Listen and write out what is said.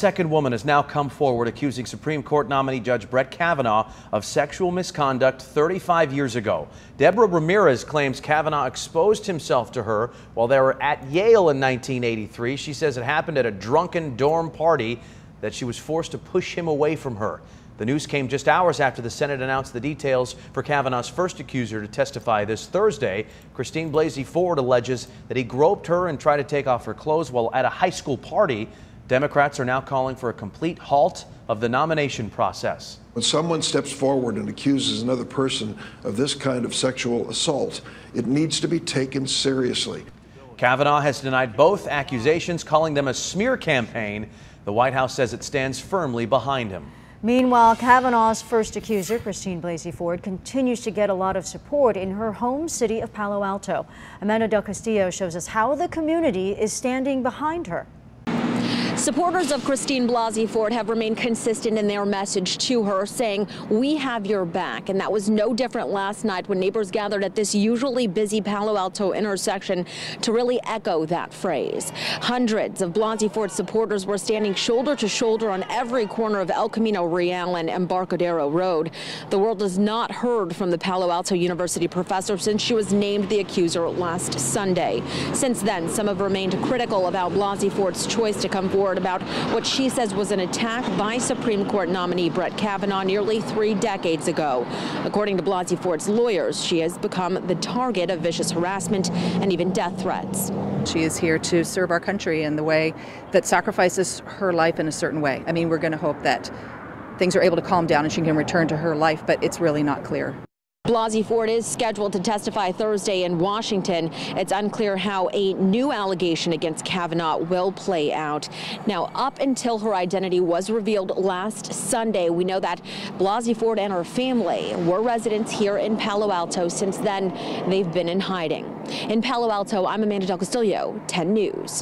second woman has now come forward accusing Supreme Court nominee Judge Brett Kavanaugh of sexual misconduct 35 years ago. Deborah Ramirez claims Kavanaugh exposed himself to her while they were at Yale in 1983. She says it happened at a drunken dorm party, that she was forced to push him away from her. The news came just hours after the Senate announced the details for Kavanaugh's first accuser to testify this Thursday. Christine Blasey Ford alleges that he groped her and tried to take off her clothes while at a high school party. Democrats are now calling for a complete halt of the nomination process. When someone steps forward and accuses another person of this kind of sexual assault, it needs to be taken seriously. Kavanaugh has denied both accusations, calling them a smear campaign. The White House says it stands firmly behind him. Meanwhile, Kavanaugh's first accuser, Christine Blasey Ford, continues to get a lot of support in her home city of Palo Alto. Amanda Del Castillo shows us how the community is standing behind her. Supporters of Christine Blasey Ford have remained consistent in their message to her, saying, "We have your back." And that was no different last night when neighbors gathered at this usually busy Palo Alto intersection to really echo that phrase. Hundreds of Blasey Ford supporters were standing shoulder to shoulder on every corner of El Camino Real and Embarcadero Road. The world has not heard from the Palo Alto University professor since she was named the accuser last Sunday. Since then, some have remained critical about Blasey Ford's choice to come forward about what she says was an attack by Supreme Court nominee Brett Kavanaugh nearly 3 decades ago. According to Blasey Ford's lawyers, she has become the target of vicious harassment and even death threats. She is here to serve our country in the way that sacrifices her life in a certain way. I mean, we're going to hope that things are able to calm down and she can return to her life, but it's really not clear. Blasey Ford is scheduled to testify Thursday in Washington. It's unclear how a new allegation against Kavanaugh will play out. Now, up until her identity was revealed last Sunday, we know that Blasey Ford and her family were residents here in Palo Alto. Since then, they've been in hiding. In Palo Alto, I'm Amanda Del Castillo, 10 News.